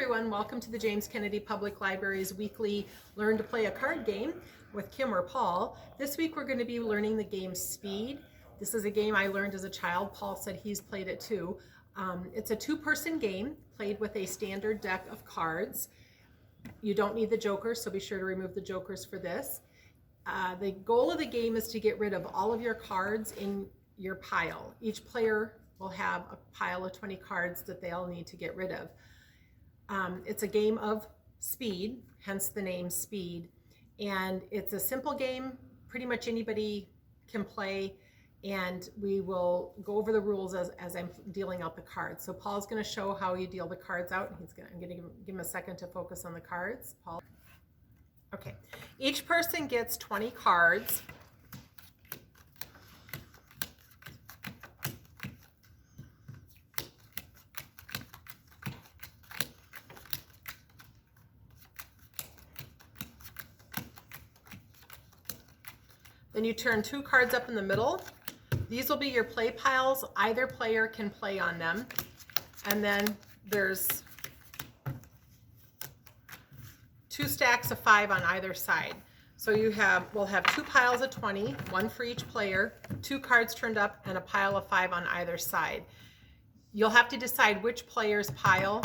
everyone, welcome to the James Kennedy Public Library's weekly Learn to Play a Card game with Kim or Paul. This week we're going to be learning the game Speed. This is a game I learned as a child. Paul said he's played it too. It's a two-person game played with a standard deck of cards. You don't need the jokers, so be sure to remove the jokers for this. The goal of the game is to get rid of all of your cards in your pile. Each player will have a pile of 20 cards that they'll need to get rid of. It's a game of speed, hence the name Speed. And it's a simple game, pretty much anybody can play, and we will go over the rules as I'm dealing out the cards. So Paul's going to show how you deal the cards out. I'm going to give him a second to focus on the cards. Paul. Okay, each person gets 20 cards. Then you turn 2 cards up in the middle. These will be your play piles. Either player can play on them. And then there's 2 stacks of 5 on either side. So we'll have 2 piles of 20, one for each player, 2 cards turned up, and a pile of 5 on either side. You'll have to decide which player's pile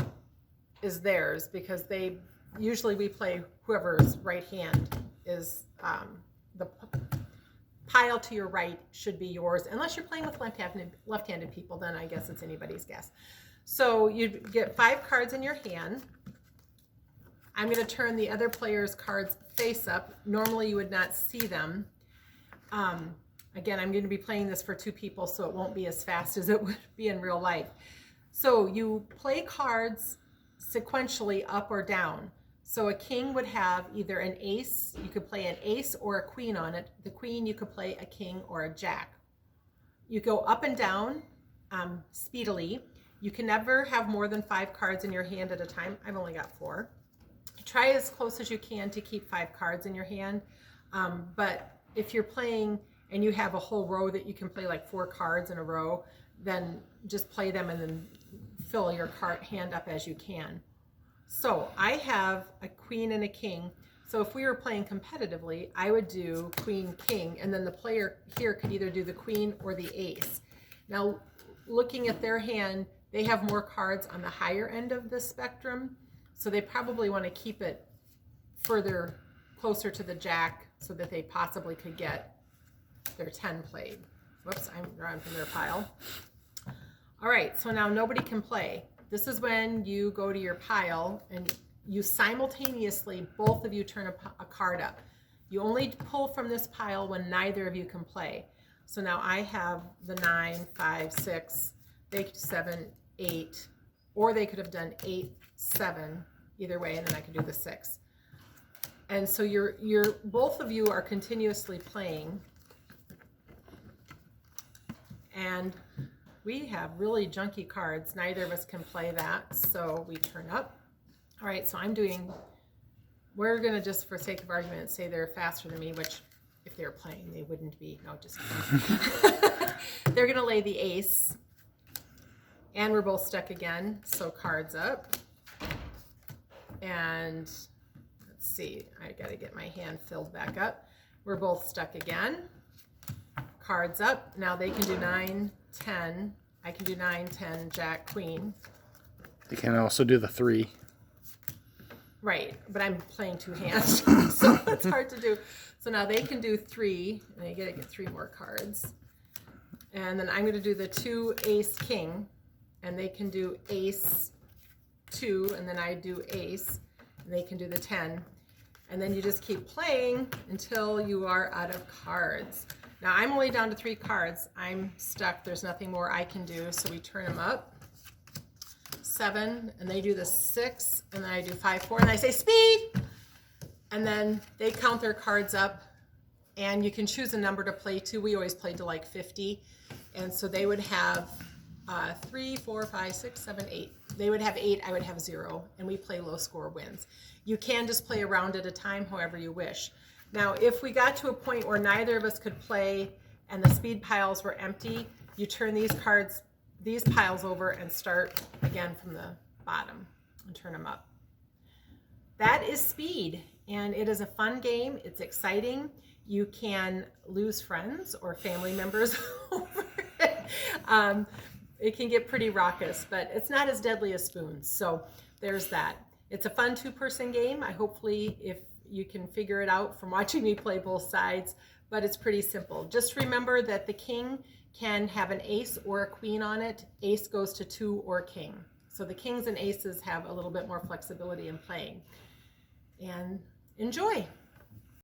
is theirs, because usually we play whoever's right hand is the pile to your right should be yours, unless you're playing with left-handed people, then I guess it's anybody's guess. So you get 5 cards in your hand. I'm going to turn the other player's cards face up. Normally you would not see them. Again, I'm going to be playing this for 2 people, so it won't be as fast as it would be in real life. So you play cards sequentially up or down. So a king would have either an ace, you could play an ace or a queen on it. The queen, you could play a king or a jack. You go up and down speedily. You can never have more than 5 cards in your hand at a time. I've only got 4. Try as close as you can to keep 5 cards in your hand. But if you're playing and you have a whole row that you can play like 4 cards in a row, then just play them and then fill your hand up as you can. So I have a queen and a king. So if we were playing competitively, I would do queen, king, and then the player here could either do the queen or the ace. Now, looking at their hand, they have more cards on the higher end of the spectrum, so they probably want to keep it further closer to the jack so that they possibly could get their 10 played. Whoops, I'm drawing from their pile. All right, so now nobody can play. This is when you go to your pile and you simultaneously, both of you turn a card up. You only pull from this pile when neither of you can play. So now I have the 9, 5, 6, they could 7, 8, or they could have done 8, 7, either way, and then I could do the 6. And so both of you are continuously playing. And we have really junky cards. Neither of us can play that, so we turn up. All right, so we're gonna just for sake of argument say they're faster than me, which if they were playing, they wouldn't be. No, just kidding. They're gonna lay the ace, and we're both stuck again, so cards up. And let's see, I gotta get my hand filled back up. We're both stuck again. Cards up. Now they can do 9, 10. I can do 9, 10, jack, queen. They can also do the 3. Right, but I'm playing 2 hands, so it's hard to do. So now they can do 3, and they get 3 more cards. And then I'm going to do the 2 ace king, and they can do ace 2, and then I do ace, and they can do the 10. And then you just keep playing until you are out of cards. Now I'm only down to 3 cards. I'm stuck. There's nothing more I can do. So we turn them up. 7, and they do the 6, and then I do 5, 4, and I say speed. And then they count their cards up, and you can choose a number to play to. We always played to like 50, and so they would have 3, 4, 5, 6, 7, 8. They would have 8. I would have 0, and we play low score wins. You can just play a round at a time, however you wish. Now, if we got to a point where neither of us could play and the speed piles were empty, you turn these piles over and start again from the bottom and turn them up. that is Speed, and it is a fun game. It's exciting. You can lose friends or family members over it. It can get pretty raucous, but it's not as deadly as Spoons. So there's that. It's a fun 2-person game. Hopefully, if you can figure it out from watching me play both sides, but it's pretty simple. Just remember that the king can have an ace or a queen on it. Ace goes to 2 or king. So the kings and aces have a little bit more flexibility in playing. And enjoy.